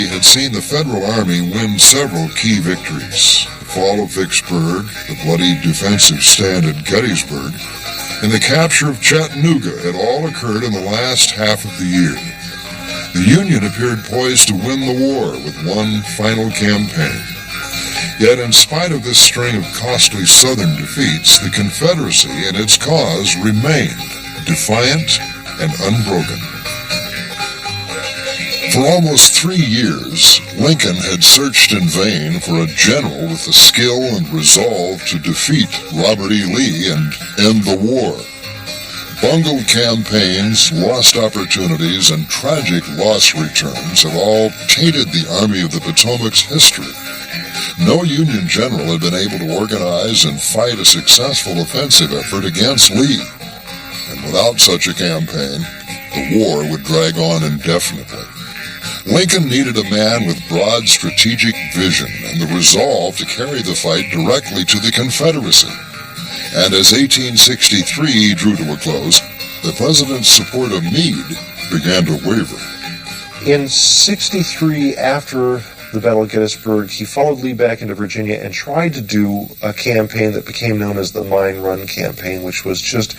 Had seen the Federal Army win several key victories. The fall of Vicksburg, the bloody defensive stand at Gettysburg, and the capture of Chattanooga had all occurred in the last half of the year. The Union appeared poised to win the war with one final campaign. Yet in spite of this string of costly Southern defeats, the Confederacy and its cause remained defiant and unbroken. For almost 3 years, Lincoln had searched in vain for a general with the skill and resolve to defeat Robert E. Lee and end the war. Bungled campaigns, lost opportunities, and tragic loss returns have all tainted the Army of the Potomac's history. No Union general had been able to organize and fight a successful offensive effort against Lee. And without such a campaign, the war would drag on indefinitely. Lincoln needed a man with broad strategic vision and the resolve to carry the fight directly to the Confederacy. And as 1863 drew to a close, the president's support of Meade began to waver. In 63, after the Battle of Gettysburg, he followed Lee back into Virginia and tried to do a campaign that became known as the Mine Run Campaign, which was just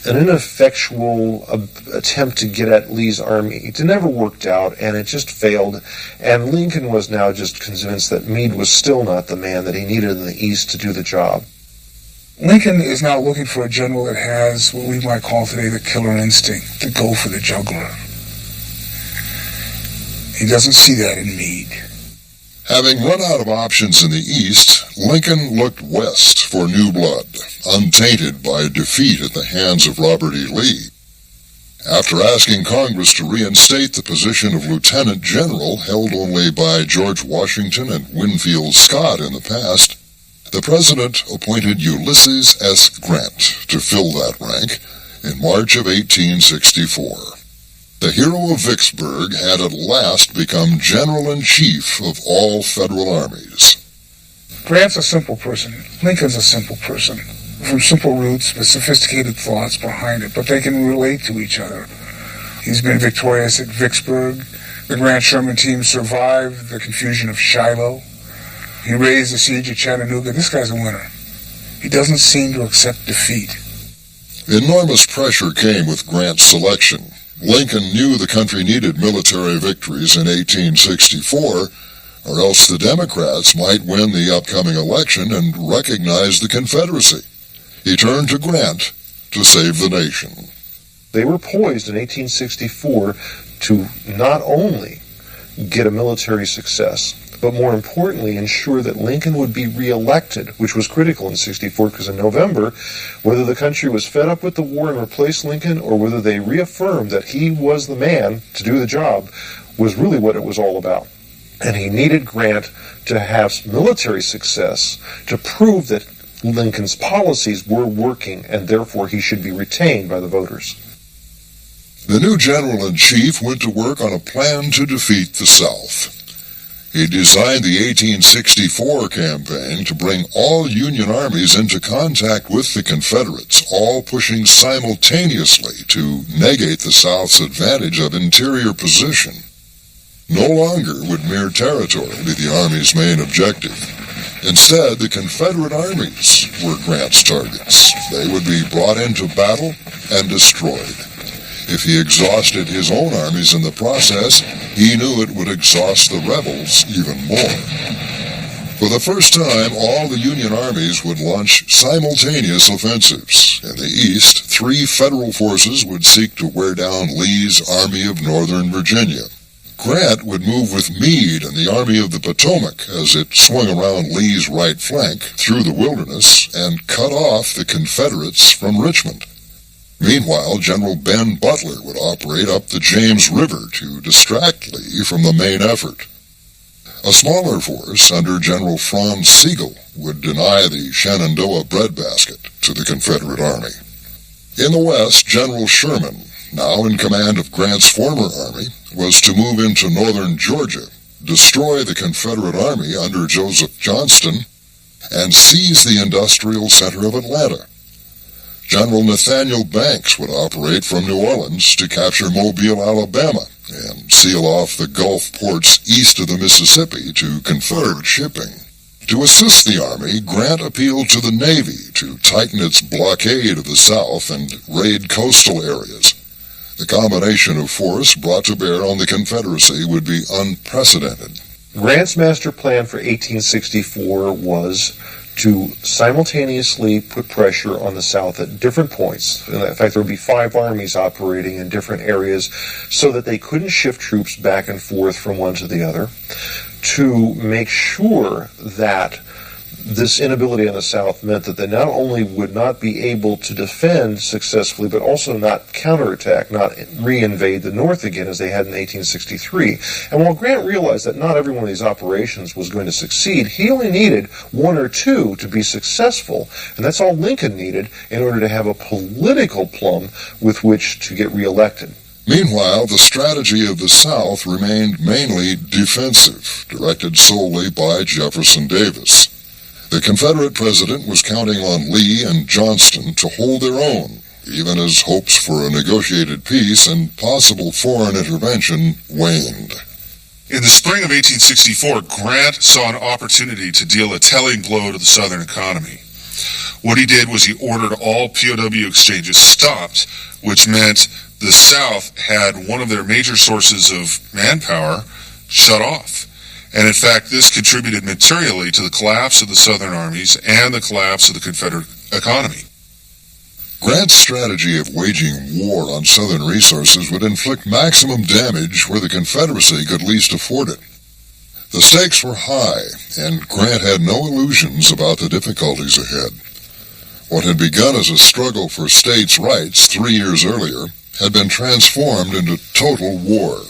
an ineffectual attempt to get at Lee's army. It never worked out, and it just failed. And Lincoln was now just convinced that Meade was still not the man that he needed in the East to do the job. Lincoln is now looking for a general that has what we might call today the killer instinct, to go for the jugular. He doesn't see that in Meade. Having run out of options in the East, Lincoln looked west for new blood, untainted by defeat at the hands of Robert E. Lee. After asking Congress to reinstate the position of lieutenant general held only by George Washington and Winfield Scott in the past, the president appointed Ulysses S. Grant to fill that rank in March of 1864. The hero of Vicksburg had at last become General-in-Chief of all federal armies. Grant's a simple person. Lincoln's a simple person. From simple roots with sophisticated thoughts behind it, but they can relate to each other. He's been victorious at Vicksburg. The Grant-Sherman team survived the confusion of Shiloh. He raised the siege of Chattanooga. This guy's a winner. He doesn't seem to accept defeat. Enormous pressure came with Grant's selection. Lincoln knew the country needed military victories in 1864, or else the Democrats might win the upcoming election and recognize the Confederacy. He turned to Grant to save the nation. They were poised in 1864 to not only get a military success, but more importantly, ensure that Lincoln would be reelected, which was critical in 64, because in November, whether the country was fed up with the war and replaced Lincoln, or whether they reaffirmed that he was the man to do the job, was really what it was all about. And he needed Grant to have military success to prove that Lincoln's policies were working, and therefore he should be retained by the voters. The new General-in-Chief went to work on a plan to defeat the South. He designed the 1864 campaign to bring all Union armies into contact with the Confederates, all pushing simultaneously to negate the South's advantage of interior position. No longer would mere territory be the Army's main objective. Instead, the Confederate armies were Grant's targets. They would be brought into battle and destroyed. If he exhausted his own armies in the process, he knew it would exhaust the rebels even more. For the first time, all the Union armies would launch simultaneous offensives. In the East, 3 federal forces would seek to wear down Lee's Army of Northern Virginia. Grant would move with Meade and the Army of the Potomac as it swung around Lee's right flank through the wilderness and cut off the Confederates from Richmond. Meanwhile, General Ben Butler would operate up the James River to distract Lee from the main effort. A smaller force under General Franz Sigel would deny the Shenandoah breadbasket to the Confederate Army. In the West, General Sherman, now in command of Grant's former army, was to move into northern Georgia, destroy the Confederate Army under Joseph Johnston, and seize the industrial center of Atlanta. General Nathaniel Banks would operate from New Orleans to capture Mobile, Alabama, and seal off the Gulf ports east of the Mississippi to Confederate shipping. To assist the Army, Grant appealed to the Navy to tighten its blockade of the South and raid coastal areas. The combination of force brought to bear on the Confederacy would be unprecedented. Grant's master plan for 1864 was to simultaneously put pressure on the South at different points. In fact, there would be 5 armies operating in different areas so that they couldn't shift troops back and forth from one to the other, to make sure that this inability on the South meant that they not only would not be able to defend successfully, but also not counterattack, not reinvade the North again as they had in 1863. And while Grant realized that not every one of these operations was going to succeed, he only needed 1 or 2 to be successful. And that's all Lincoln needed in order to have a political plum with which to get reelected. Meanwhile, the strategy of the South remained mainly defensive, directed solely by Jefferson Davis. The Confederate president was counting on Lee and Johnston to hold their own, even as hopes for a negotiated peace and possible foreign intervention waned. In the spring of 1864, Grant saw an opportunity to deal a telling blow to the Southern economy. What he did was he ordered all POW exchanges stopped, which meant the South had one of their major sources of manpower shut off. And in fact, this contributed materially to the collapse of the Southern armies and the collapse of the Confederate economy. Grant's strategy of waging war on Southern resources would inflict maximum damage where the Confederacy could least afford it. The stakes were high, and Grant had no illusions about the difficulties ahead. What had begun as a struggle for states' rights 3 years earlier had been transformed into total war.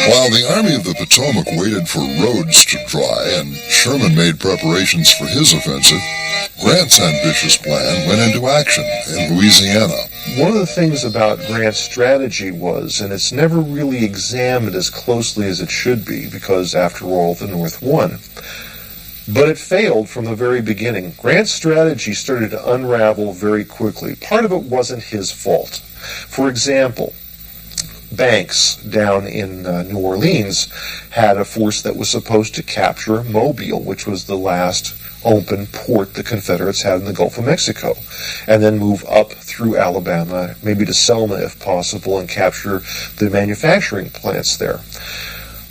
While the Army of the Potomac waited for roads to dry and Sherman made preparations for his offensive, Grant's ambitious plan went into action in Louisiana. One of the things about Grant's strategy was, and it's never really examined as closely as it should be, because after all, the North won, but it failed from the very beginning. Grant's strategy started to unravel very quickly. Part of it wasn't his fault. For example, Banks down in New Orleans had a force that was supposed to capture Mobile, which was the last open port the Confederates had in the Gulf of Mexico, and then move up through Alabama, maybe to Selma if possible, and capture the manufacturing plants there.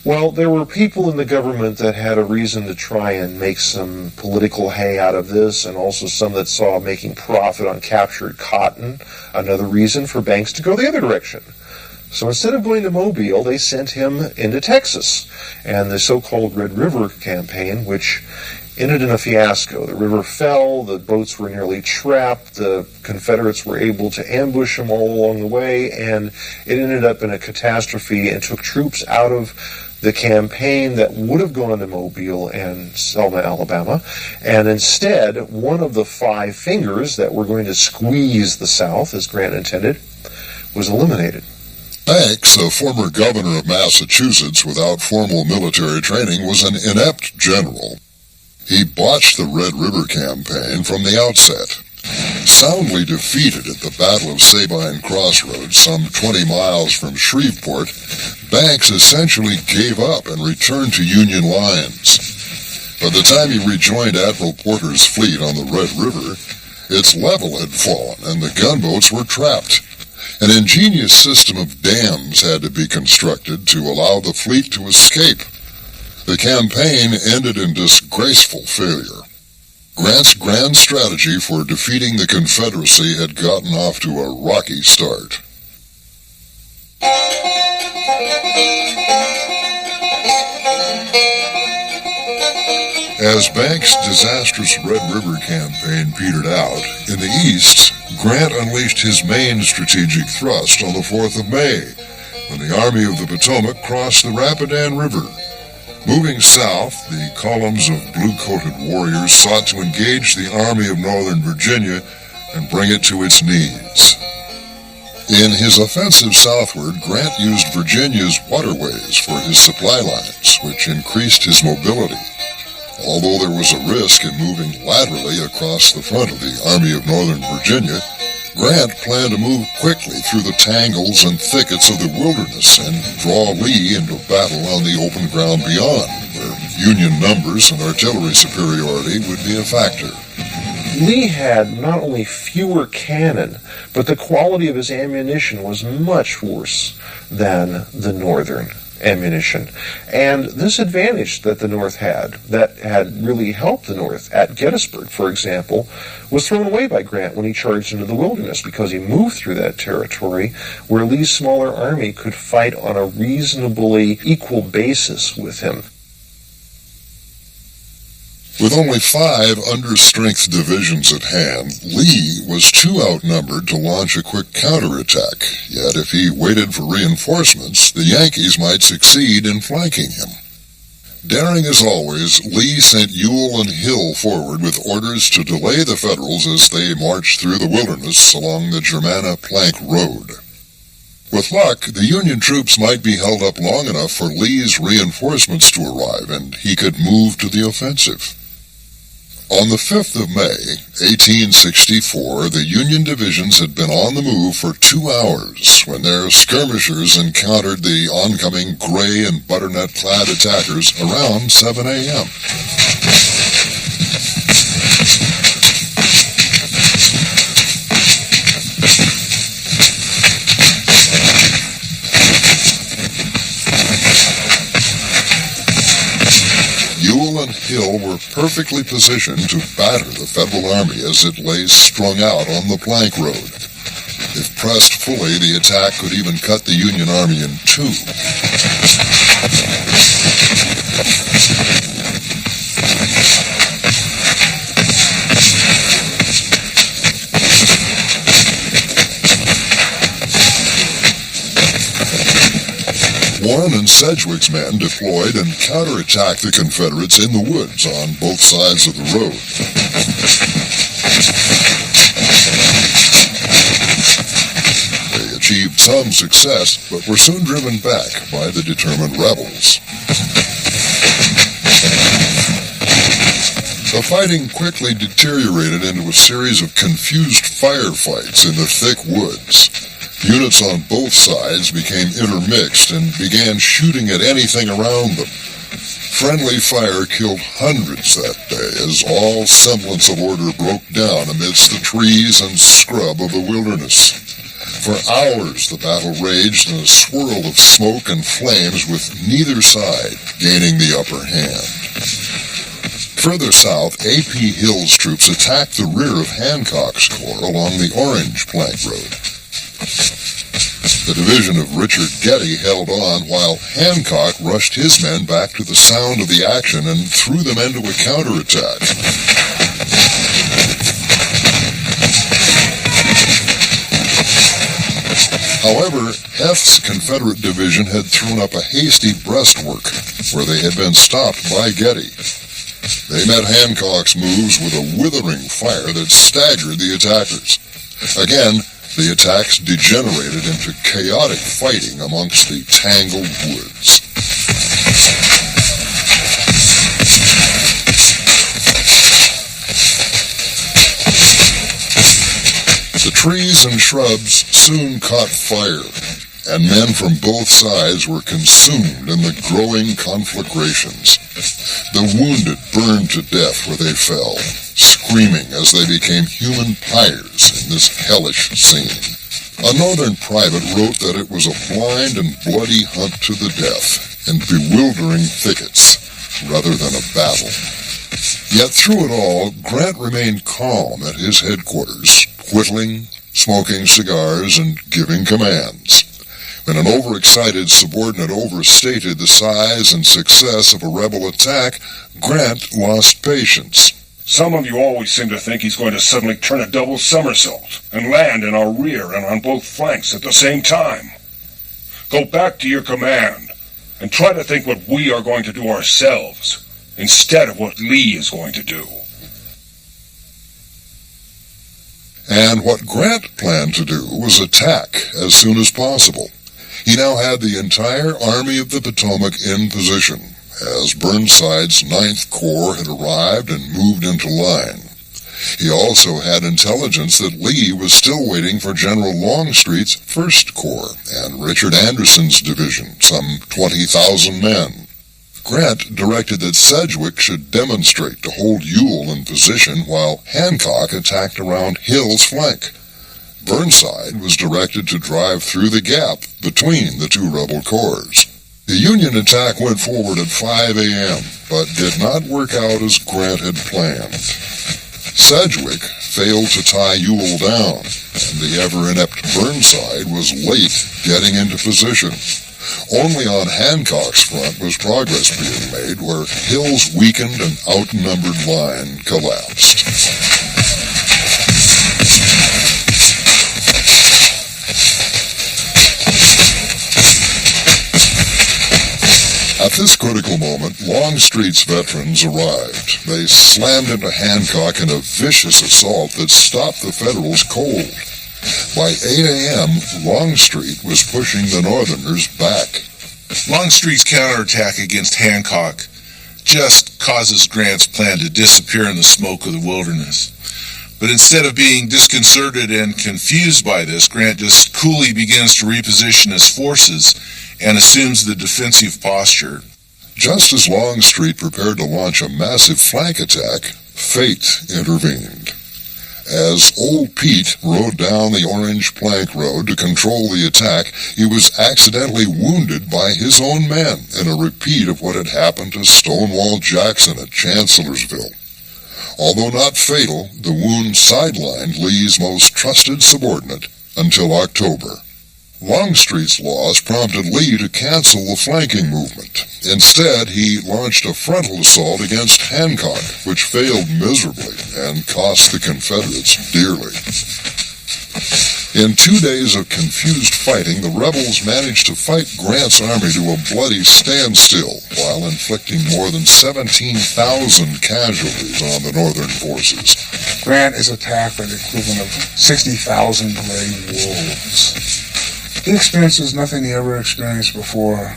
Well, there were people in the government that had a reason to try and make some political hay out of this, and also some that saw making profit on captured cotton another reason for Banks to go the other direction. So instead of going to Mobile, they sent him into Texas, and the so-called Red River campaign, which ended in a fiasco. The river fell, the boats were nearly trapped, the Confederates were able to ambush them all along the way, and it ended up in a catastrophe and took troops out of the campaign that would have gone to Mobile and Selma, Alabama, and instead, one of the 5 fingers that were going to squeeze the South, as Grant intended, was eliminated. Banks, a former governor of Massachusetts without formal military training, was an inept general. He botched the Red River campaign from the outset. Soundly defeated at the Battle of Sabine Crossroads, some 20 miles from Shreveport, Banks essentially gave up and returned to Union lines. By the time he rejoined Admiral Porter's fleet on the Red River, its level had fallen and the gunboats were trapped. An ingenious system of dams had to be constructed to allow the fleet to escape. The campaign ended in disgraceful failure. Grant's grand strategy for defeating the Confederacy had gotten off to a rocky start. As Banks' disastrous Red River campaign petered out, in the east, Grant unleashed his main strategic thrust on the 4th of May, when the Army of the Potomac crossed the Rapidan River. Moving south, the columns of blue-coated warriors sought to engage the Army of Northern Virginia and bring it to its knees. In his offensive southward, Grant used Virginia's waterways for his supply lines, which increased his mobility. Although there was a risk in moving laterally across the front of the Army of Northern Virginia, Grant planned to move quickly through the tangles and thickets of the wilderness and draw Lee into battle on the open ground beyond, where Union numbers and artillery superiority would be a factor. Lee had not only fewer cannon, but the quality of his ammunition was much worse than the Northern ammunition. And this advantage that the North had, that had really helped the North at Gettysburg, for example, was thrown away by Grant when he charged into the wilderness, because he moved through that territory where Lee's smaller army could fight on a reasonably equal basis with him. With only 5 understrength divisions at hand, Lee was too outnumbered to launch a quick counterattack, yet if he waited for reinforcements, the Yankees might succeed in flanking him. Daring as always, Lee sent Ewell and Hill forward with orders to delay the Federals as they marched through the wilderness along the Germanna Plank Road. With luck, the Union troops might be held up long enough for Lee's reinforcements to arrive, and he could move to the offensive. On the 5th of May, 1864, the Union divisions had been on the move for 2 hours when their skirmishers encountered the oncoming gray and butternut-clad attackers around 7 a.m. Ewell and Hill were perfectly positioned to batter the Federal Army as it lay strung out on the plank road. If pressed fully, the attack could even cut the Union Army in 2. Warren and Sedgwick's men deployed and counterattacked the Confederates in the woods on both sides of the road. They achieved some success, but were soon driven back by the determined rebels. The fighting quickly deteriorated into a series of confused firefights in the thick woods. Units on both sides became intermixed and began shooting at anything around them. Friendly fire killed hundreds that day as all semblance of order broke down amidst the trees and scrub of the wilderness. For hours the battle raged in a swirl of smoke and flames, with neither side gaining the upper hand. Further south, A.P. Hill's troops attacked the rear of Hancock's corps along the Orange Plank Road. The division of Richard Getty held on while Hancock rushed his men back to the sound of the action and threw them into a counterattack. However, Heth's Confederate division had thrown up a hasty breastwork where they had been stopped by Getty. They met Hancock's moves with a withering fire that staggered the attackers. Again, the attacks degenerated into chaotic fighting amongst the tangled woods. The trees and shrubs soon caught fire, and men from both sides were consumed in the growing conflagrations. The wounded burned to death where they fell, screaming as they became human pyres in this hellish scene. A Northern private wrote that it was a blind and bloody hunt to the death in bewildering thickets rather than a battle. Yet through it all, Grant remained calm at his headquarters, whittling, smoking cigars, and giving commands. When an overexcited subordinate overstated the size and success of a rebel attack, Grant lost patience. Some of you always seem to think he's going to suddenly turn a double somersault and land in our rear and on both flanks at the same time. Go back to your command and try to think what we are going to do ourselves instead of what Lee is going to do. And what Grant planned to do was attack as soon as possible. He now had the entire Army of the Potomac in position, as Burnside's 9th Corps had arrived and moved into line. He also had intelligence that Lee was still waiting for General Longstreet's 1st Corps and Richard Anderson's division, some 20,000 men. Grant directed that Sedgwick should demonstrate to hold Ewell in position while Hancock attacked around Hill's flank. Burnside was directed to drive through the gap between the two rebel corps. The Union attack went forward at 5 a.m., but did not work out as Grant had planned. Sedgwick failed to tie Ewell down, and the ever-inept Burnside was late getting into position. Only on Hancock's front was progress being made, where Hill's weakened and outnumbered line collapsed. At this critical moment, Longstreet's veterans arrived. They slammed into Hancock in a vicious assault that stopped the Federals cold. By 8 a.m., Longstreet was pushing the Northerners back. Longstreet's counterattack against Hancock just causes Grant's plan to disappear in the smoke of the wilderness. But instead of being disconcerted and confused by this, Grant just coolly begins to reposition his forces and assumes the defensive posture. Just as Longstreet prepared to launch a massive flank attack, fate intervened. As Old Pete rode down the Orange Plank Road to control the attack, he was accidentally wounded by his own men in a repeat of what had happened to Stonewall Jackson at Chancellorsville. Although not fatal, the wound sidelined Lee's most trusted subordinate until October. Longstreet's loss prompted Lee to cancel the flanking movement. Instead, he launched a frontal assault against Hancock, which failed miserably and cost the Confederates dearly. In 2 days of confused fighting, the rebels managed to fight Grant's army to a bloody standstill while inflicting more than 17,000 casualties on the Northern forces. Grant is attacked by the equivalent of 60,000 gray wolves. He experiences nothing he ever experienced before,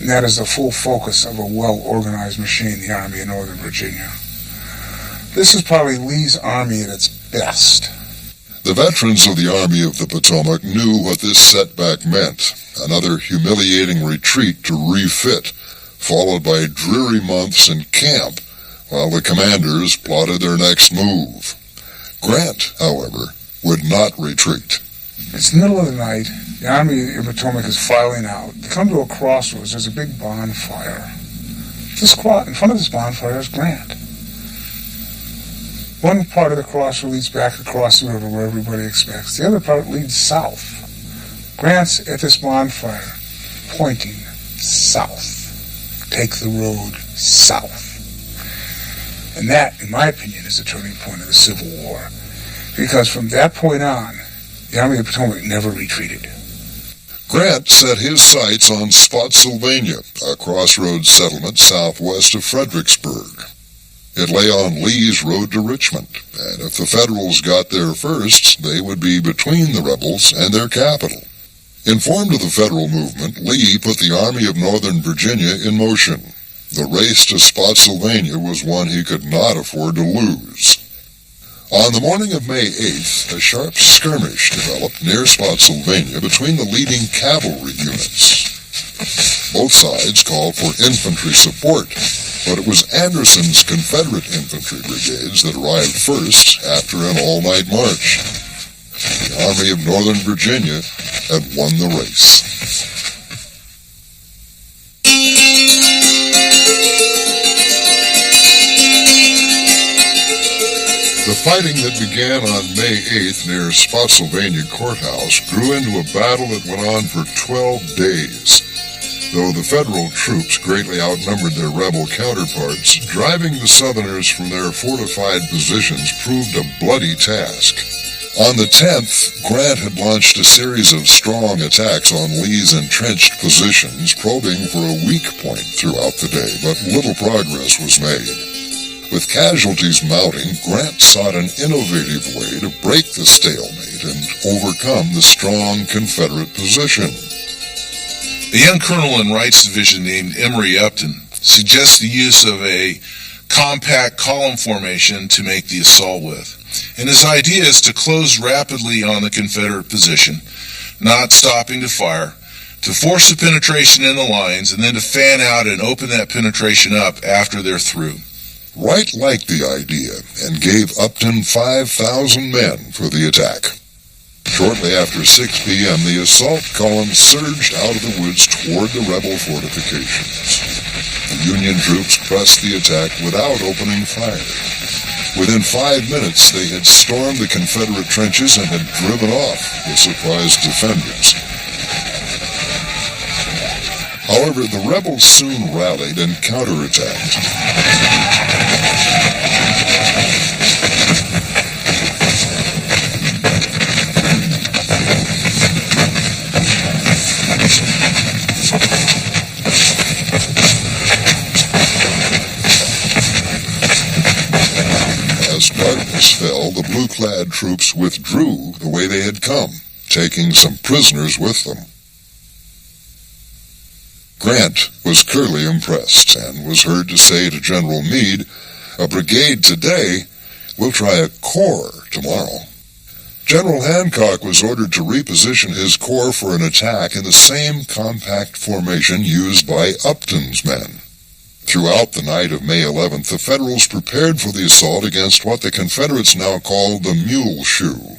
and that is the full focus of a well-organized machine, the Army of Northern Virginia. This is probably Lee's army at its best. The veterans of the Army of the Potomac knew what this setback meant, another humiliating retreat to refit, followed by dreary months in camp, while the commanders plotted their next move. Grant, however, would not retreat. It's the middle of the night. The Army of the Potomac is filing out. They come to a crossroads. There's a big bonfire. In front of this bonfire is Grant. One part of the crossroad leads back across the river where everybody expects. The other part leads south. Grant's at this bonfire, pointing south. Take the road south. And that, in my opinion, is the turning point of the Civil War. Because from that point on, the Army of the Potomac never retreated. Grant set his sights on Spotsylvania, a crossroads settlement southwest of Fredericksburg. It lay on Lee's road to Richmond, and if the Federals got there first, they would be between the rebels and their capital. Informed of the Federal movement, Lee put the Army of Northern Virginia in motion. The race to Spotsylvania was one he could not afford to lose. On the morning of May 8th, a sharp skirmish developed near Spotsylvania between the leading cavalry units. Both sides called for infantry support, but it was Anderson's Confederate infantry brigades that arrived first after an all-night march. The Army of Northern Virginia had won the race. Fighting that began on May 8th near Spotsylvania Courthouse grew into a battle that went on for 12 days. Though the Federal troops greatly outnumbered their rebel counterparts, driving the Southerners from their fortified positions proved a bloody task. On the 10th, Grant had launched a series of strong attacks on Lee's entrenched positions, probing for a weak point throughout the day, but little progress was made. With casualties mounting, Grant sought an innovative way to break the stalemate and overcome the strong Confederate position. A young colonel in Wright's division named Emory Upton suggests the use of a compact column formation to make the assault with. And his idea is to close rapidly on the Confederate position, not stopping to fire, to force a penetration in the lines, and then to fan out and open that penetration up after they're through. Wright liked the idea and gave Upton 5,000 men for the attack. Shortly after 6 p.m., the assault column surged out of the woods toward the rebel fortifications. The Union troops pressed the attack without opening fire. Within 5 minutes, they had stormed the Confederate trenches and had driven off the surprised defenders. However, the rebels soon rallied and counterattacked. As darkness fell, the blue-clad troops withdrew the way they had come, taking some prisoners with them. Grant was clearly impressed and was heard to say to General Meade, "A brigade today will try a corps tomorrow." General Hancock was ordered to reposition his corps for an attack in the same compact formation used by Upton's men. Throughout the night of May 11th, the Federals prepared for the assault against what the Confederates now called the Mule Shoe.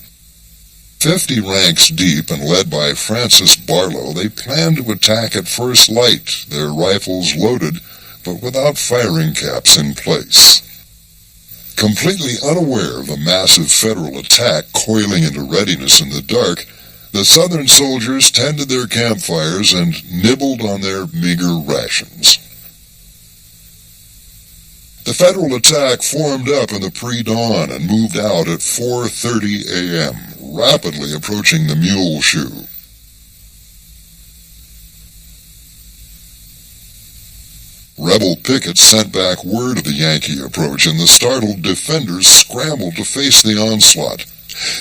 50 ranks deep and led by Francis Barlow, they planned to attack at first light, their rifles loaded, but without firing caps in place. Completely unaware of the massive Federal attack coiling into readiness in the dark, the Southern soldiers tended their campfires and nibbled on their meager rations. The Federal attack formed up in the pre-dawn and moved out at 4:30 a.m., rapidly approaching the Mule Shoe. Rebel pickets sent back word of the Yankee approach, and the startled defenders scrambled to face the onslaught.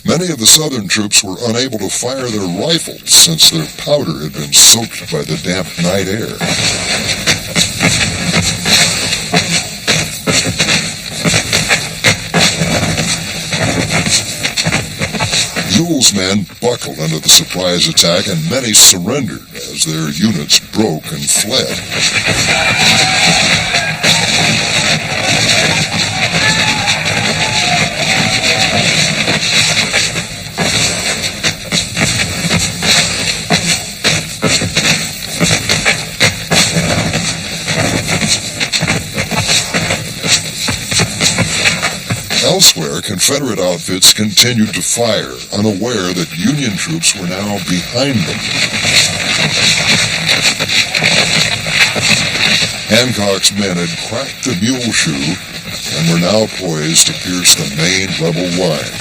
Many of the Southern troops were unable to fire their rifles since their powder had been soaked by the damp night air. Ewell's men buckled under the surprise attack, and many surrendered as their units broke and fled. Elsewhere, Confederate outfits continued to fire, unaware that Union troops were now behind them. Hancock's men had cracked the Mule Shoe and were now poised to pierce the main rebel line.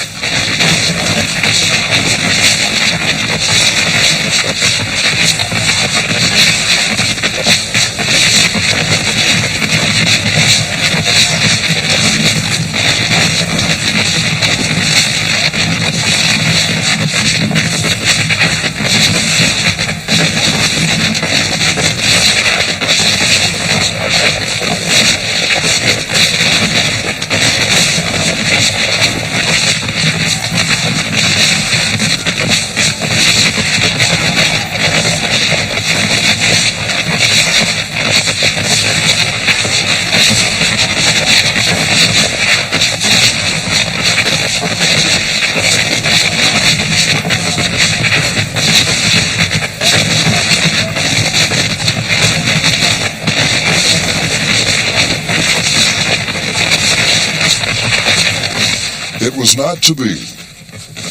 was not to be.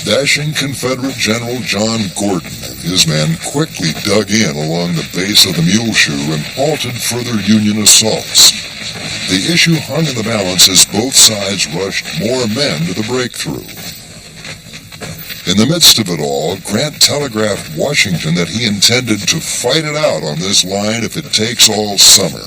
Dashing Confederate General John Gordon and his men quickly dug in along the base of the Muleshoe and halted further Union assaults. The issue hung in the balance as both sides rushed more men to the breakthrough. In the midst of it all, Grant telegraphed Washington that he intended to fight it out on this line if it takes all summer.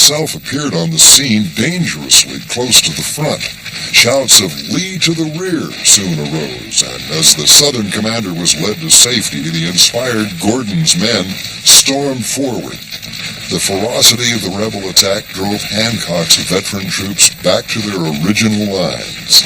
Himself appeared on the scene dangerously close to the front. Shouts of "Lee to the rear" soon arose, and as the Southern commander was led to safety, the inspired Gordon's men stormed forward. The ferocity of the rebel attack drove Hancock's veteran troops back to their original lines.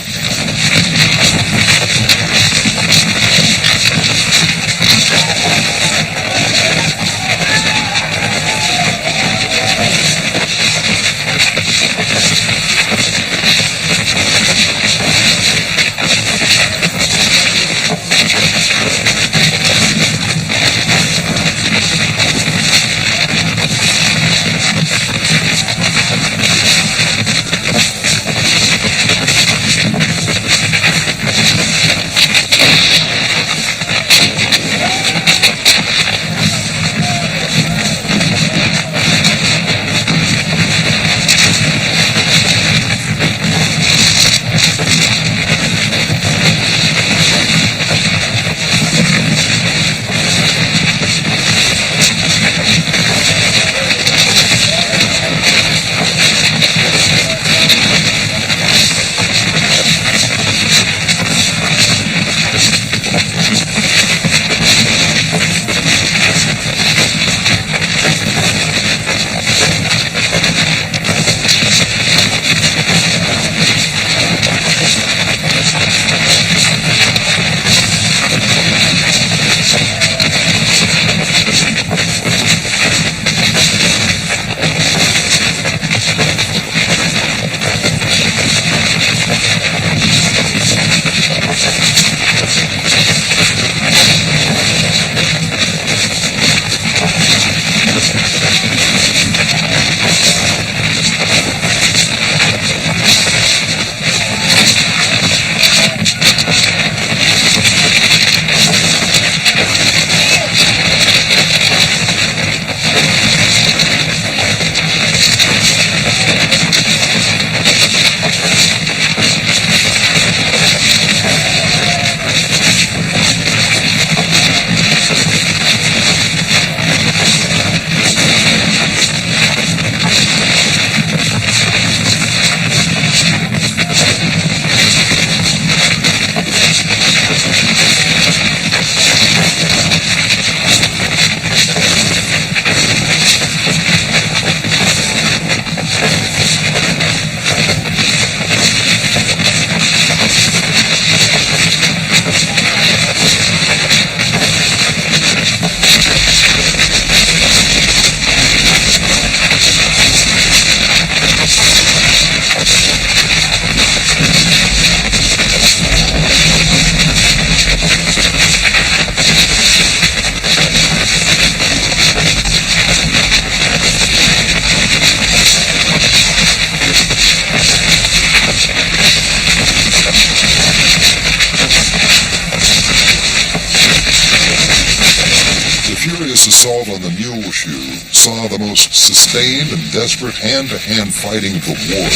Assault on the Muleshoe saw the most sustained and desperate hand-to-hand fighting of the war.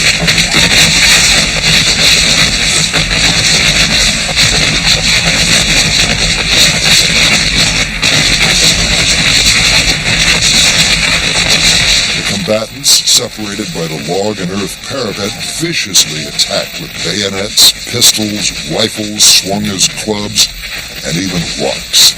The combatants units, separated by the log and earth parapet, viciously attacked with bayonets, pistols, rifles swung as clubs, and even rocks.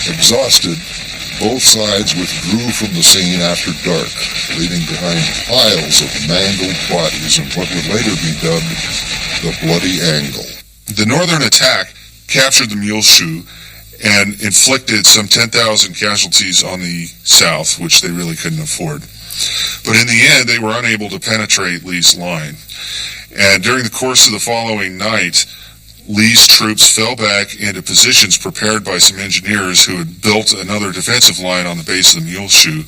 Exhausted, both sides withdrew from the scene after dark, leaving behind piles of mangled bodies in what would later be dubbed the Bloody Angle. The northern attack captured the Muleshoe and inflicted some 10,000 casualties on the south, which they really couldn't afford. But in the end, they were unable to penetrate Lee's line. And during the course of the following night, Lee's troops fell back into positions prepared by some engineers who had built another defensive line on the base of the Muleshoe.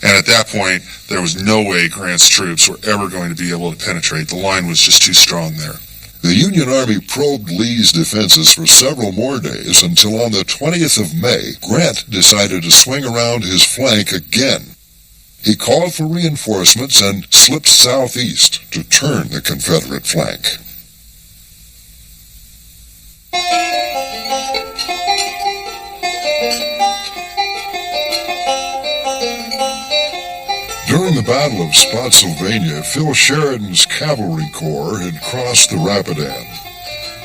And at that point, there was no way Grant's troops were ever going to be able to penetrate. The line was just too strong there. The Union Army probed Lee's defenses for several more days until on the 20th of May, Grant decided to swing around his flank again. He called for reinforcements and slipped southeast to turn the Confederate flank. During the Battle of Spotsylvania, Phil Sheridan's cavalry corps had crossed the Rapidan.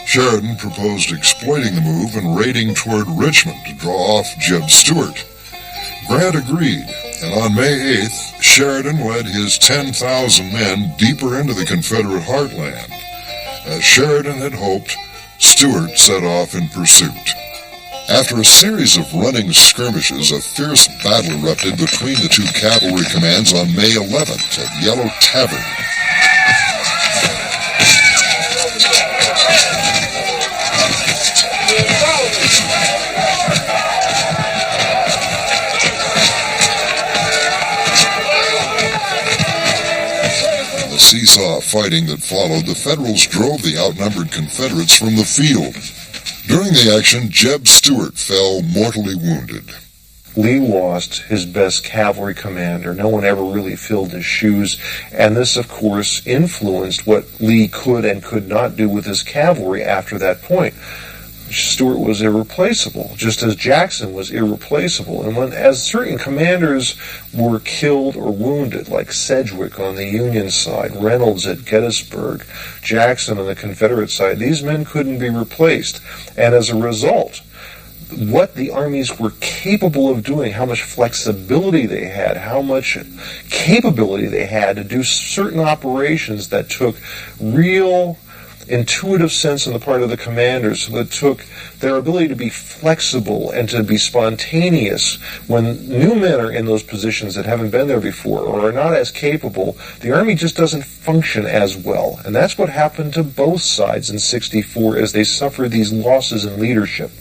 Sheridan proposed exploiting the move and raiding toward Richmond to draw off Jeb Stuart. Grant agreed, and on May 8th, Sheridan led his 10,000 men deeper into the Confederate heartland. As Sheridan had hoped, Stuart set off in pursuit. After a series of running skirmishes, a fierce battle erupted between the two cavalry commands on May 11th at Yellow Tavern. In the seesaw fighting that followed, the Federals drove the outnumbered Confederates from the field. During the action, Jeb Stuart fell mortally wounded. Lee lost his best cavalry commander. No one ever really filled his shoes, and this, of course, influenced what Lee could and could not do with his cavalry after that point. Stuart was irreplaceable, just as Jackson was irreplaceable. And as certain commanders were killed or wounded, like Sedgwick on the Union side, Reynolds at Gettysburg, Jackson on the Confederate side, these men couldn't be replaced. And as a result, what the armies were capable of doing, how much flexibility they had, how much capability they had to do certain operations that took real intuitive sense on the part of the commanders, that took their ability to be flexible and to be spontaneous. When new men are in those positions that haven't been there before or are not as capable, the Army just doesn't function as well. And that's what happened to both sides in '64 as they suffered these losses in leadership.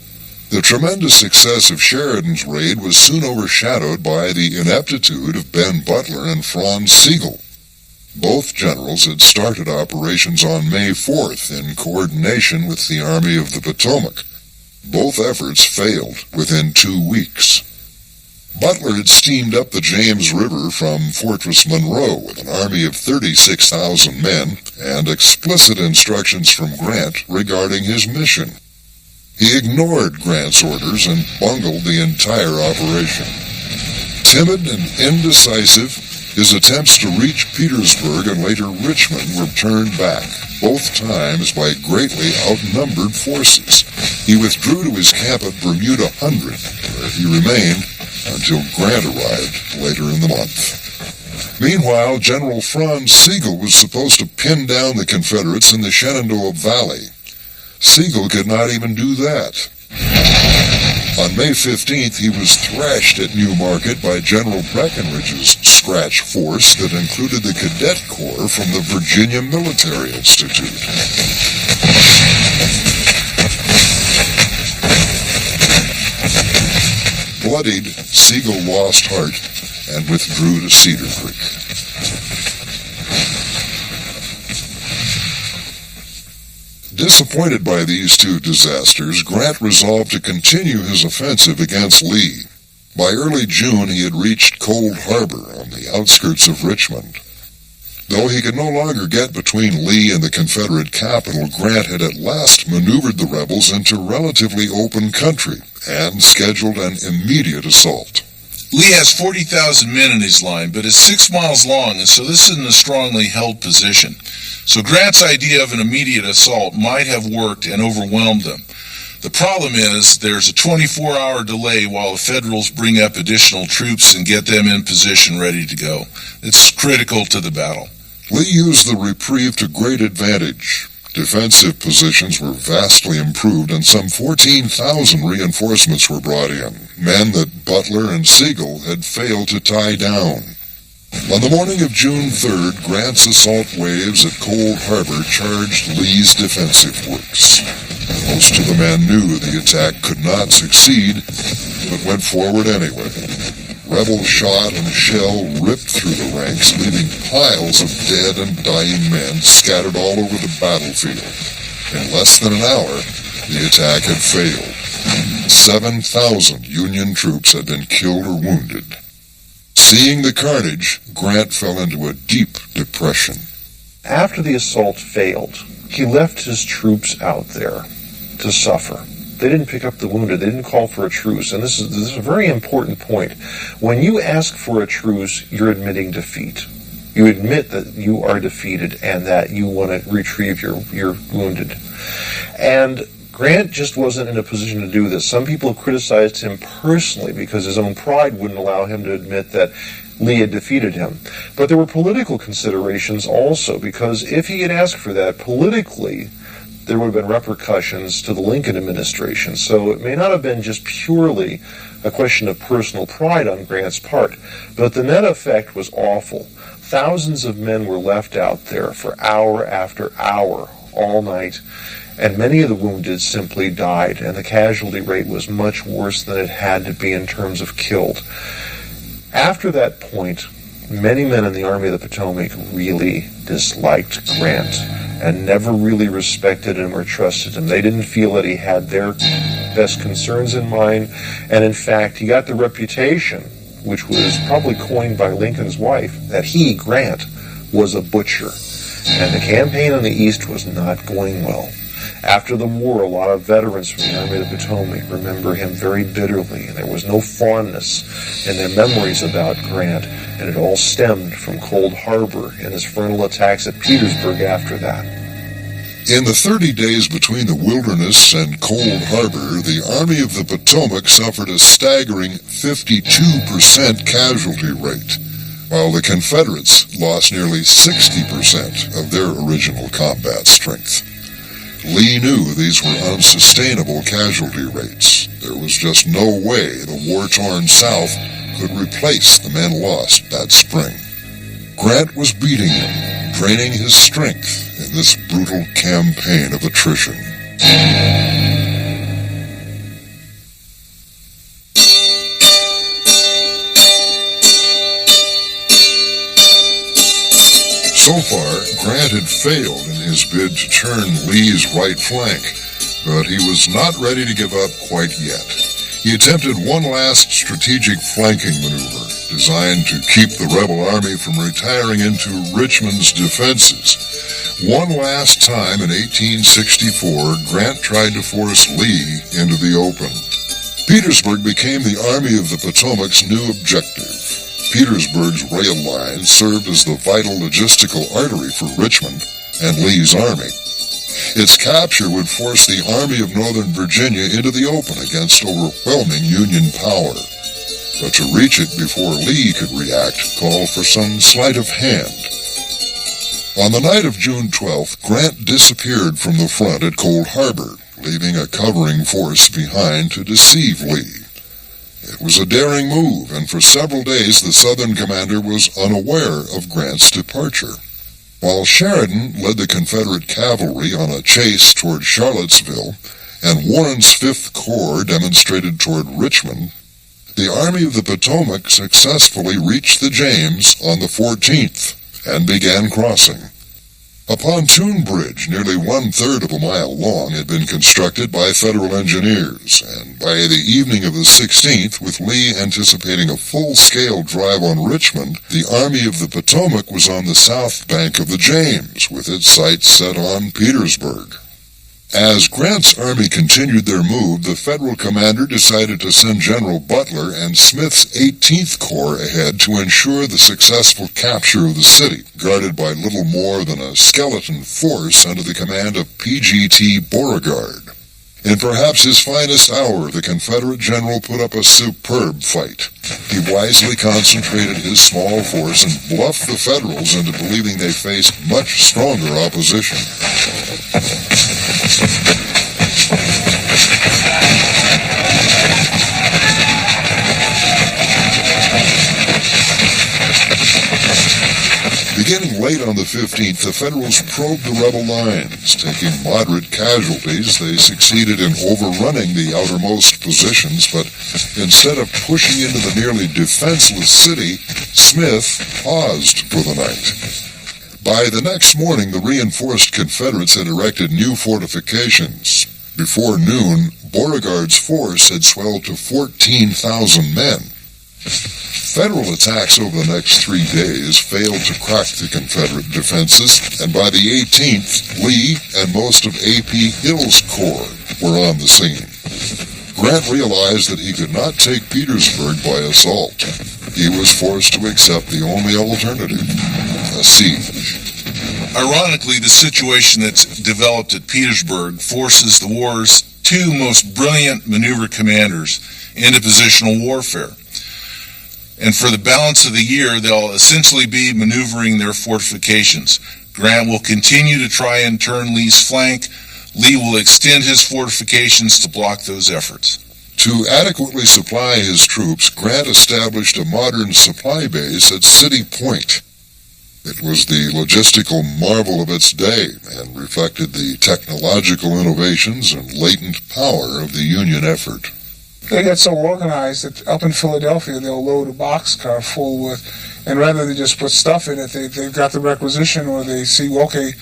The tremendous success of Sheridan's raid was soon overshadowed by the ineptitude of Ben Butler and Franz Sigel. Both generals had started operations on May 4th in coordination with the Army of the Potomac. Both efforts failed within 2 weeks. Butler had steamed up the James River from Fortress Monroe with an army of 36,000 men and explicit instructions from Grant regarding his mission. He ignored Grant's orders and bungled the entire operation. Timid and indecisive, his attempts to reach Petersburg and later Richmond were turned back, both times by greatly outnumbered forces. He withdrew to his camp at Bermuda Hundred, where he remained until Grant arrived later in the month. Meanwhile, General Franz Sigel was supposed to pin down the Confederates in the Shenandoah Valley. Sigel could not even do that. On May 15th, he was thrashed at Newmarket by General Breckinridge's scratch force that included the Cadet Corps from the Virginia Military Institute. Bloodied, Sigel lost heart and withdrew to Cedar Creek. Disappointed by these two disasters, Grant resolved to continue his offensive against Lee. By early June, he had reached Cold Harbor on the outskirts of Richmond. Though he could no longer get between Lee and the Confederate capital, Grant had at last maneuvered the rebels into relatively open country and scheduled an immediate assault. Lee has 40,000 men in his line, but is 6 miles long, and so this isn't a strongly held position. So Grant's idea of an immediate assault might have worked and overwhelmed them. The problem is there's a 24-hour delay while the Federals bring up additional troops and get them in position ready to go. It's critical to the battle. Lee used the reprieve to great advantage. Defensive positions were vastly improved, and some 14,000 reinforcements were brought in, men that Butler and Sigel had failed to tie down. On the morning of June 3rd, Grant's assault waves at Cold Harbor charged Lee's defensive works. Most of the men knew the attack could not succeed, but went forward anyway. Rebel shot and shell ripped through the ranks, leaving piles of dead and dying men scattered all over the battlefield. In less than an hour, the attack had failed. 7,000 Union troops had been killed or wounded. Seeing the carnage, Grant fell into a deep depression. After the assault failed, he left his troops out there to suffer. They didn't pick up the wounded. They didn't call for a truce. And this is a very important point. When you ask for a truce, you're admitting defeat. You admit that you are defeated and that you want to retrieve your wounded. And Grant just wasn't in a position to do this. Some people have criticized him personally because his own pride wouldn't allow him to admit that Lee had defeated him. But there were political considerations also, because if he had asked for that politically, there would have been repercussions to the Lincoln administration. So it may not have been just purely a question of personal pride on Grant's part, but the net effect was awful. Thousands of men were left out there for hour after hour, all night, and many of the wounded simply died, and the casualty rate was much worse than it had to be in terms of killed. After that point, many men in the Army of the Potomac really disliked Grant and never really respected him or trusted him. They didn't feel that he had their best concerns in mind, and in fact, he got the reputation, which was probably coined by Lincoln's wife, that he, Grant, was a butcher, and the campaign on the East was not going well. After the war, a lot of veterans from the Army of the Potomac remember him very bitterly, and there was no fondness in their memories about Grant, and it all stemmed from Cold Harbor and his frontal attacks at Petersburg after that. In the 30 days between the Wilderness and Cold Harbor, the Army of the Potomac suffered a staggering 52% casualty rate, while the Confederates lost nearly 60% of their original combat strength. Lee knew these were unsustainable casualty rates. There was just no way the war-torn South could replace the men lost that spring. Grant was beating him, draining his strength in this brutal campaign of attrition. So far, Grant had failed in his bid to turn Lee's right flank, but he was not ready to give up quite yet. He attempted one last strategic flanking maneuver, designed to keep the rebel army from retiring into Richmond's defenses. One last time in 1864, Grant tried to force Lee into the open. Petersburg became the Army of the Potomac's new objective. Petersburg's rail line served as the vital logistical artery for Richmond and Lee's army. Its capture would force the Army of Northern Virginia into the open against overwhelming Union power. But to reach it before Lee could react called for some sleight of hand. On the night of June 12th, Grant disappeared from the front at Cold Harbor, leaving a covering force behind to deceive Lee. It was a daring move, and for several days the Southern commander was unaware of Grant's departure. While Sheridan led the Confederate cavalry on a chase toward Charlottesville, and Warren's 5th Corps demonstrated toward Richmond, the Army of the Potomac successfully reached the James on the 14th and began crossing. A pontoon bridge nearly 1/3 of a mile long had been constructed by federal engineers, and by the evening of the 16th, with Lee anticipating a full-scale drive on Richmond, the Army of the Potomac was on the south bank of the James, with its sights set on Petersburg. As Grant's army continued their move, the federal commander decided to send General Butler and Smith's 18th Corps ahead to ensure the successful capture of the city, guarded by little more than a skeleton force under the command of P.G.T. Beauregard. In perhaps his finest hour, the Confederate general put up a superb fight. He wisely concentrated his small force and bluffed the Federals into believing they faced much stronger opposition. Beginning late on the 15th, the Federals probed the rebel lines. Taking moderate casualties, they succeeded in overrunning the outermost positions, but instead of pushing into the nearly defenseless city, Smith paused for the night. By the next morning, the reinforced Confederates had erected new fortifications. Before noon, Beauregard's force had swelled to 14,000 men. Federal attacks over the next 3 days failed to crack the Confederate defenses, and by the 18th, Lee and most of A.P. Hill's corps were on the scene. Grant realized that he could not take Petersburg by assault. He was forced to accept the only alternative, a siege. Ironically, the situation that's developed at Petersburg forces the war's two most brilliant maneuver commanders into positional warfare. And for the balance of the year, they'll essentially be maneuvering their fortifications. Grant will continue to try and turn Lee's flank. Lee will extend his fortifications to block those efforts. To adequately supply his troops, Grant established a modern supply base at City Point. It was the logistical marvel of its day and reflected the technological innovations and latent power of the Union effort. They get so organized that up in Philadelphia they'll load a boxcar full with, and rather than just put stuff in it, they've got the requisition, or they see, okay,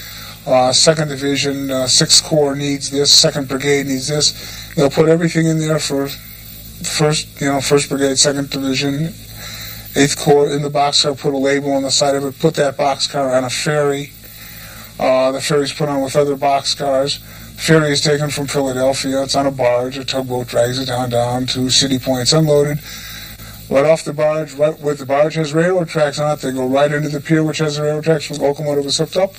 2nd Division, 6th Corps needs this, 2nd Brigade needs this. They'll put everything in there for 1st Brigade, 2nd Division, 8th Corps in the boxcar, put a label on the side of it, put that boxcar on a ferry. The ferry's put on with other boxcars. Ferry is taken from Philadelphia. It's on a barge. A tugboat drags it down to City Point. It's unloaded. Right off the barge, right where the barge has railroad tracks on it, they go right into the pier, which has the railroad tracks. The locomotive is hooked up.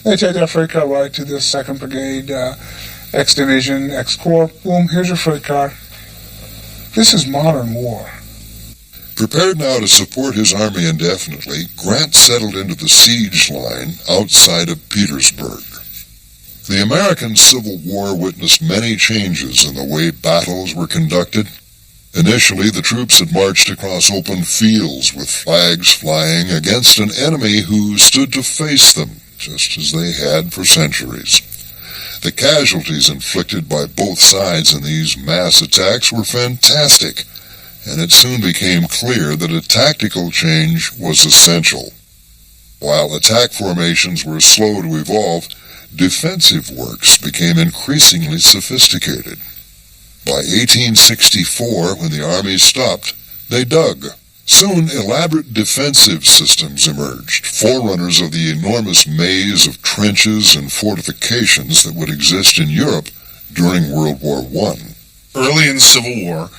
They take that freight car right to the 2nd Brigade, X Division, X Corps. Boom, here's your freight car. This is modern war. Prepared now to support his army indefinitely, Grant settled into the siege line outside of Petersburg. The American Civil War witnessed many changes in the way battles were conducted. Initially, the troops had marched across open fields with flags flying against an enemy who stood to face them, just as they had for centuries. The casualties inflicted by both sides in these mass attacks were fantastic, and it soon became clear that a tactical change was essential. While attack formations were slow to evolve, defensive works became increasingly sophisticated. By 1864, when the armies stopped, they dug. Soon, elaborate defensive systems emerged, forerunners of the enormous maze of trenches and fortifications that would exist in Europe during World War I. Early in the Civil War,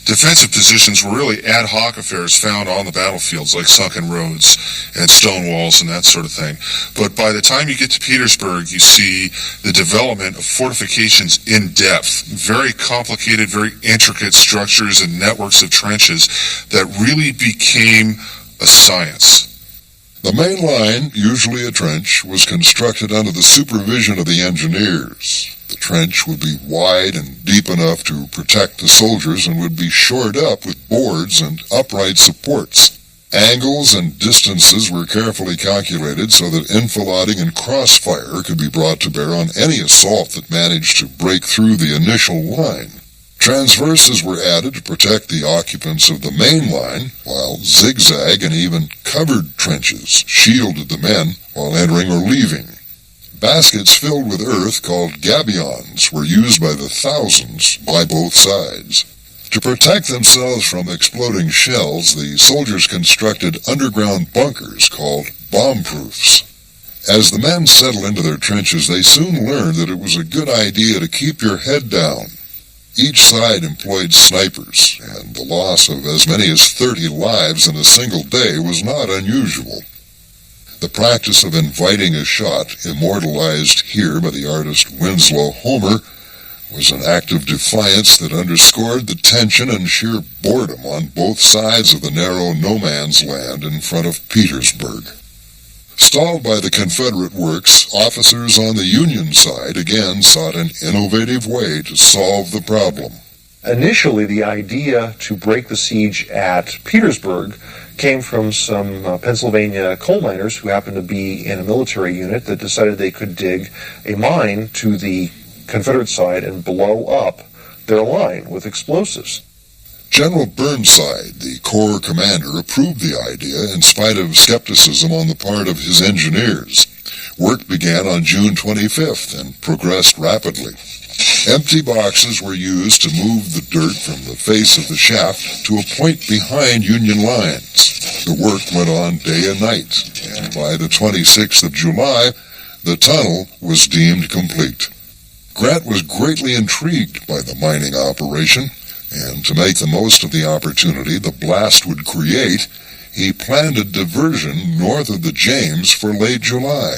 defensive positions were really ad hoc affairs found on the battlefields, like sunken roads and stone walls and that sort of thing. But by the time you get to Petersburg, you see the development of fortifications in depth, very complicated, very intricate structures and networks of trenches that really became a science. The main line, usually a trench, was constructed under the supervision of the engineers. The trench would be wide and deep enough to protect the soldiers and would be shored up with boards and upright supports. Angles and distances were carefully calculated so that enfilading and crossfire could be brought to bear on any assault that managed to break through the initial line. Transverses were added to protect the occupants of the main line, while zigzag and even covered trenches shielded the men while entering or leaving. Baskets filled with earth called gabions were used by the thousands by both sides. To protect themselves from exploding shells, the soldiers constructed underground bunkers called bomb-proofs. As the men settled into their trenches, they soon learned that it was a good idea to keep your head down. Each side employed snipers, and the loss of as many as 30 lives in a single day was not unusual. The practice of inviting a shot, immortalized here by the artist Winslow Homer, was an act of defiance that underscored the tension and sheer boredom on both sides of the narrow no-man's land in front of Petersburg. Stalled by the Confederate works, officers on the Union side again sought an innovative way to solve the problem. Initially, the idea to break the siege at Petersburg came from some Pennsylvania coal miners who happened to be in a military unit that decided they could dig a mine to the Confederate side and blow up their line with explosives. General Burnside, the Corps commander, approved the idea in spite of skepticism on the part of his engineers. Work began on June 25th and progressed rapidly. Empty boxes were used to move the dirt from the face of the shaft to a point behind Union lines. The work went on day and night, and by the 26th of July, the tunnel was deemed complete. Grant was greatly intrigued by the mining operation, and to make the most of the opportunity the blast would create, he planned a diversion north of the James for late July.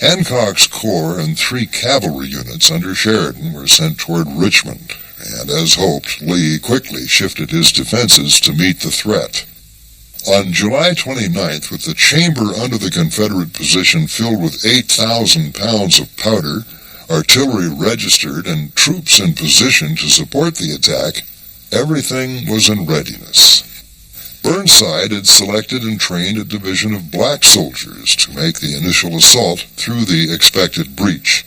Hancock's Corps and 3 cavalry units under Sheridan were sent toward Richmond, and as hoped, Lee quickly shifted his defenses to meet the threat. On July 29th, with the chamber under the Confederate position filled with 8,000 pounds of powder, artillery registered, and troops in position to support the attack, everything was in readiness. Burnside had selected and trained a division of black soldiers to make the initial assault through the expected breach.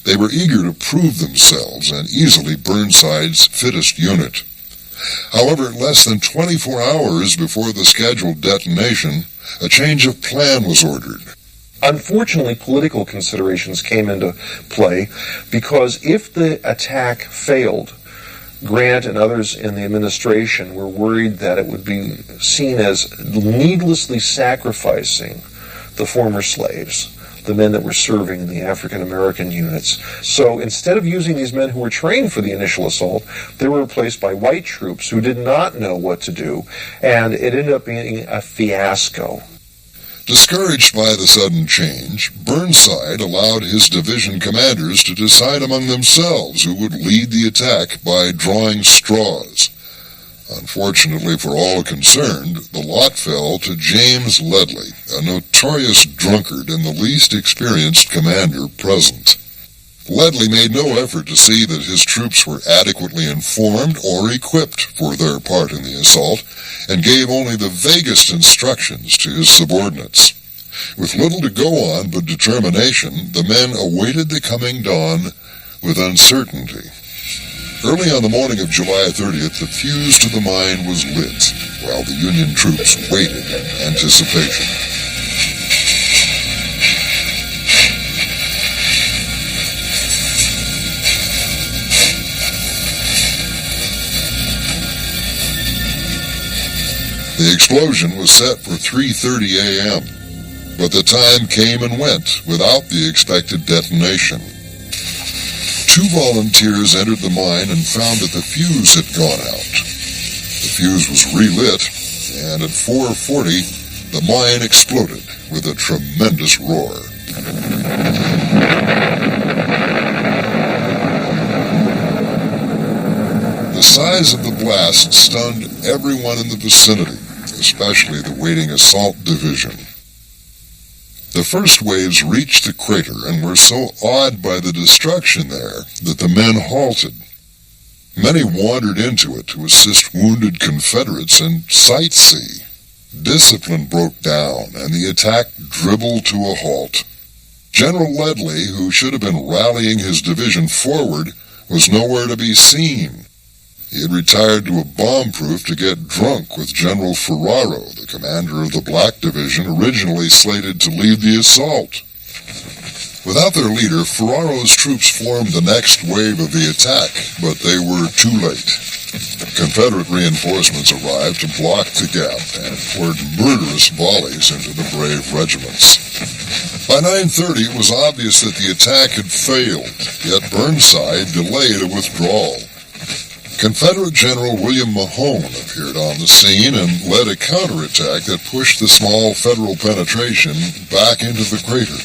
They were eager to prove themselves and easily Burnside's fittest unit. However, less than 24 hours before the scheduled detonation, a change of plan was ordered. Unfortunately, political considerations came into play because if the attack failed, Grant and others in the administration were worried that it would be seen as needlessly sacrificing the former slaves, the men that were serving in the African American units. So instead of using these men who were trained for the initial assault, they were replaced by white troops who did not know what to do, and it ended up being a fiasco. Discouraged by the sudden change, Burnside allowed his division commanders to decide among themselves who would lead the attack by drawing straws. Unfortunately for all concerned, the lot fell to James Ledlie, a notorious drunkard and the least experienced commander present. Ledlie made no effort to see that his troops were adequately informed or equipped for their part in the assault, and gave only the vaguest instructions to his subordinates. With little to go on but determination, the men awaited the coming dawn with uncertainty. Early on the morning of July 30th, the fuse to the mine was lit, while the Union troops waited in anticipation. The explosion was set for 3:30 a.m., but the time came and went without the expected detonation. 2 volunteers entered the mine and found that the fuse had gone out. The fuse was relit, and at 4:40, the mine exploded with a tremendous roar. The size of the blast stunned everyone in the vicinity, especially the waiting assault division. The first waves reached the crater and were so awed by the destruction there that the men halted. Many wandered into it to assist wounded Confederates and sightsee. Discipline broke down, and the attack dribbled to a halt. General Ledlie, who should have been rallying his division forward, was nowhere to be seen. He had retired to a bomb-proof to get drunk with General Ferraro, the commander of the Black Division, originally slated to lead the assault. Without their leader, Ferraro's troops formed the next wave of the attack, but they were too late. Confederate reinforcements arrived to block the gap and poured murderous volleys into the brave regiments. By 9:30, it was obvious that the attack had failed, yet Burnside delayed a withdrawal. Confederate General William Mahone appeared on the scene and led a counterattack that pushed the small Federal penetration back into the crater.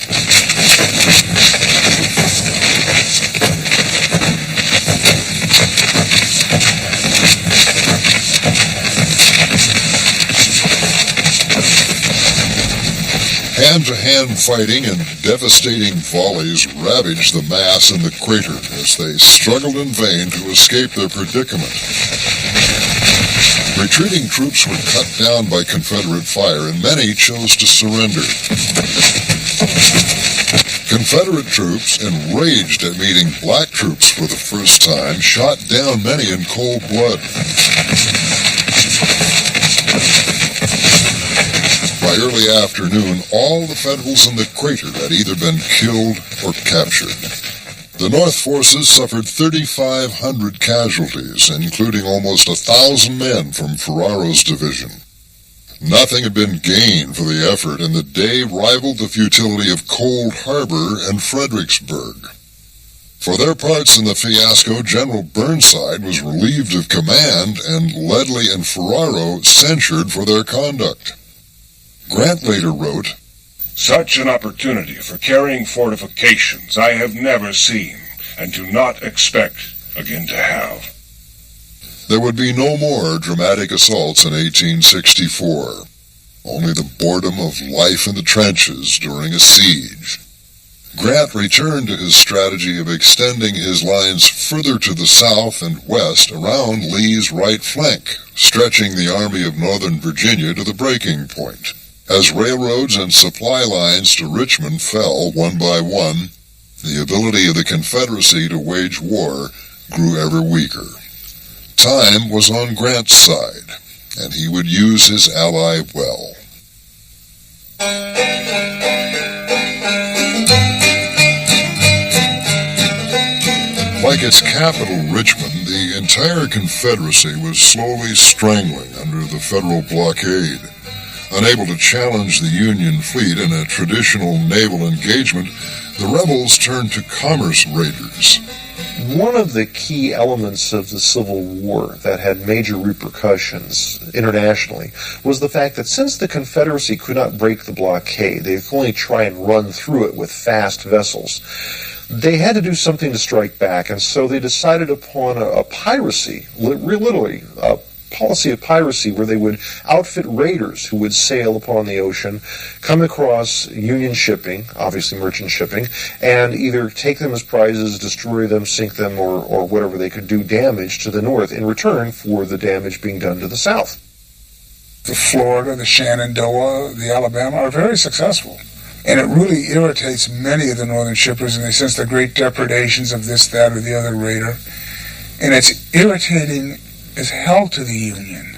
Hand-to-hand fighting and devastating volleys ravaged the mass in the crater as they struggled in vain to escape their predicament. Retreating troops were cut down by Confederate fire, and many chose to surrender. Confederate troops, enraged at meeting black troops for the first time, shot down many in cold blood. By early afternoon, all the Federals in the crater had either been killed or captured. The North forces suffered 3,500 casualties, including almost 1,000 men from Ferraro's division. Nothing had been gained for the effort, and the day rivaled the futility of Cold Harbor and Fredericksburg. For their parts in the fiasco, General Burnside was relieved of command, and Ledlie and Ferraro censured for their conduct. Grant later wrote, "Such an opportunity for carrying fortifications I have never seen, and do not expect again to have." There would be no more dramatic assaults in 1864, only the boredom of life in the trenches during a siege. Grant returned to his strategy of extending his lines further to the south and west around Lee's right flank, stretching the Army of Northern Virginia to the breaking point. As railroads and supply lines to Richmond fell one by one, the ability of the Confederacy to wage war grew ever weaker. Time was on Grant's side, and he would use his ally well. Like its capital, Richmond, the entire Confederacy was slowly strangling under the Federal blockade. Unable to challenge the Union fleet in a traditional naval engagement, the rebels turned to commerce raiders. One of the key elements of the Civil War that had major repercussions internationally was the fact that since the Confederacy could not break the blockade, they could only try and run through it with fast vessels, they had to do something to strike back, and so they decided upon a piracy, literally a policy of piracy, where they would outfit raiders who would sail upon the ocean, come across Union shipping, obviously merchant shipping, and either take them as prizes, destroy them, sink them, or whatever they could do damage to the North in return for the damage being done to the South. The Florida, the Shenandoah, the Alabama are very successful. And it really irritates many of the northern shippers, and they sense the great depredations of this, that, or the other raider. And it's irritating as hell to the Union.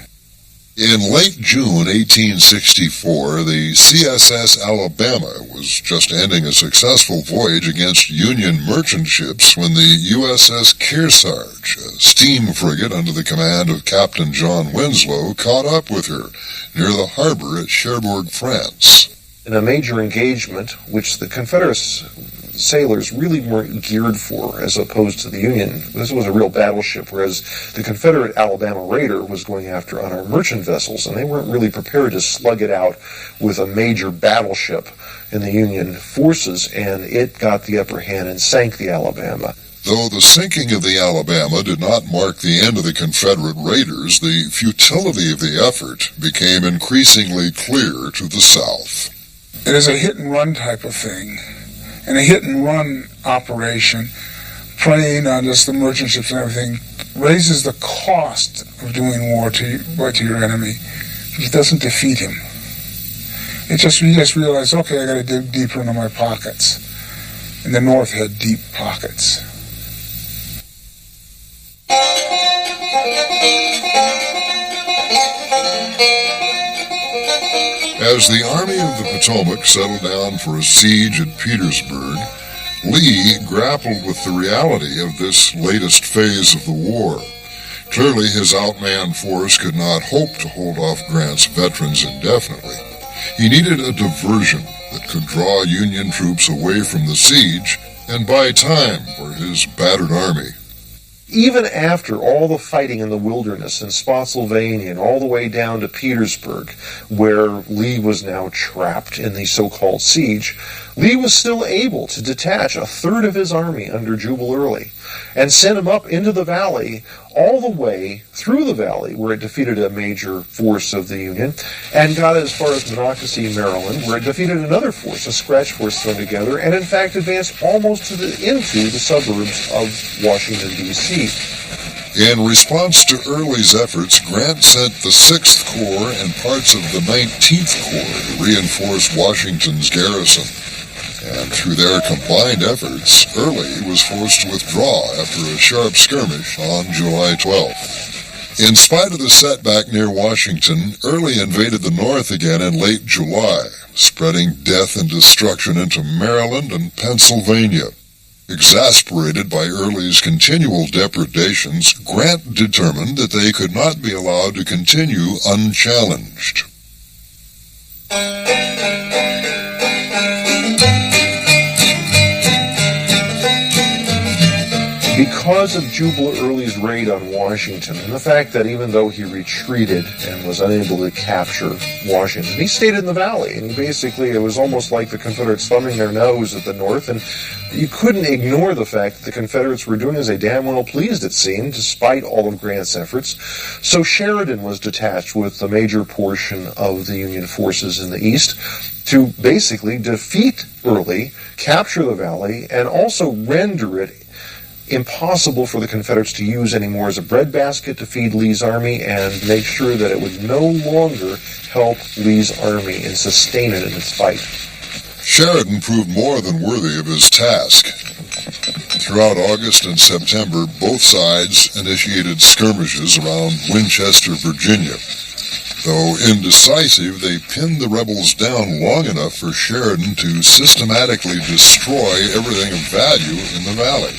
In late June 1864, the CSS Alabama was just ending a successful voyage against Union merchant ships when the USS Kearsarge, a steam frigate under the command of Captain John Winslow, caught up with her near the harbor at Cherbourg, France. In a major engagement, which the Confederate sailors really weren't geared for, as opposed to the Union. This was a real battleship, whereas the Confederate Alabama raider was going after unarmed merchant vessels, and they weren't really prepared to slug it out with a major battleship in the Union forces, and it got the upper hand and sank the Alabama. Though the sinking of the Alabama did not mark the end of the Confederate raiders, the futility of the effort became increasingly clear to the South. It is a hit-and-run type of thing. And a hit-and-run operation, preying on just the merchant ships and everything, raises the cost of doing war to your enemy. It doesn't defeat him. You just realize, okay, I got to dig deeper into my pockets. And the North had deep pockets. As the Army of the Potomac settled down for a siege at Petersburg, Lee grappled with the reality of this latest phase of the war. Clearly, his outmanned force could not hope to hold off Grant's veterans indefinitely. He needed a diversion that could draw Union troops away from the siege and buy time for his battered army. Even after all the fighting in the wilderness in Spotsylvania and all the way down to Petersburg, where Lee was now trapped in the so-called siege, Lee was still able to detach a third of his army under Jubal Early and send him up into the valley, all the way through the valley, where it defeated a major force of the Union, and got as far as Monocacy, Maryland, where it defeated another force, a scratch force thrown together, and in fact advanced almost into the suburbs of Washington, D.C. In response to Early's efforts, Grant sent the 6th Corps and parts of the 19th Corps to reinforce Washington's garrison. And through their combined efforts, Early was forced to withdraw after a sharp skirmish on July 12th. In spite of the setback near Washington, Early invaded the North again in late July, spreading death and destruction into Maryland and Pennsylvania. Exasperated by Early's continual depredations, Grant determined that they could not be allowed to continue unchallenged. Because of Jubal Early's raid on Washington, and the fact that even though he retreated and was unable to capture Washington, he stayed in the valley, and it was almost like the Confederates thumbing their nose at the North, and you couldn't ignore the fact that the Confederates were doing as they damn well pleased, it seemed, despite all of Grant's efforts. So Sheridan was detached with a major portion of the Union forces in the east to basically defeat Early, capture the valley, and also render it impossible for the Confederates to use anymore as a breadbasket to feed Lee's army, and make sure that it would no longer help Lee's army and sustain it in its fight. Sheridan proved more than worthy of his task. Throughout August and September, both sides initiated skirmishes around Winchester, Virginia. Though indecisive, they pinned the rebels down long enough for Sheridan to systematically destroy everything of value in the valley.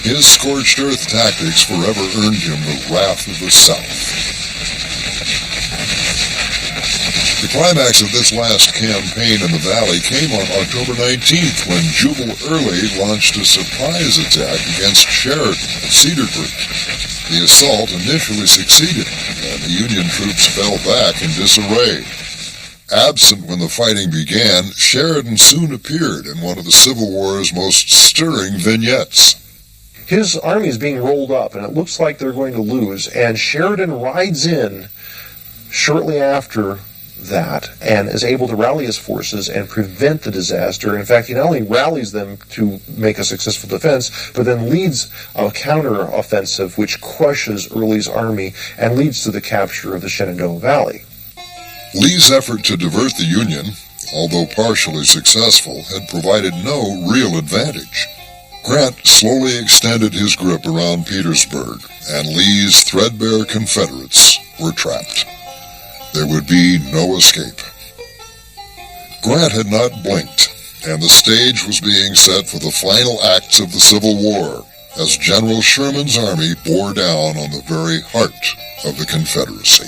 His scorched earth tactics forever earned him the wrath of the South. The climax of this last campaign in the valley came on October 19th when Jubal Early launched a surprise attack against Sheridan at Cedar Creek. The assault initially succeeded, and the Union troops fell back in disarray. Absent when the fighting began, Sheridan soon appeared in one of the Civil War's most stirring vignettes. His army is being rolled up, and it looks like they're going to lose, and Sheridan rides in shortly after that and is able to rally his forces and prevent the disaster. In fact, he not only rallies them to make a successful defense, but then leads a counter-offensive which crushes Early's army and leads to the capture of the Shenandoah Valley. Lee's effort to divert the Union, although partially successful, had provided no real advantage. Grant slowly extended his grip around Petersburg, and Lee's threadbare Confederates were trapped. There would be no escape. Grant had not blinked, and the stage was being set for the final acts of the Civil War, as General Sherman's army bore down on the very heart of the Confederacy.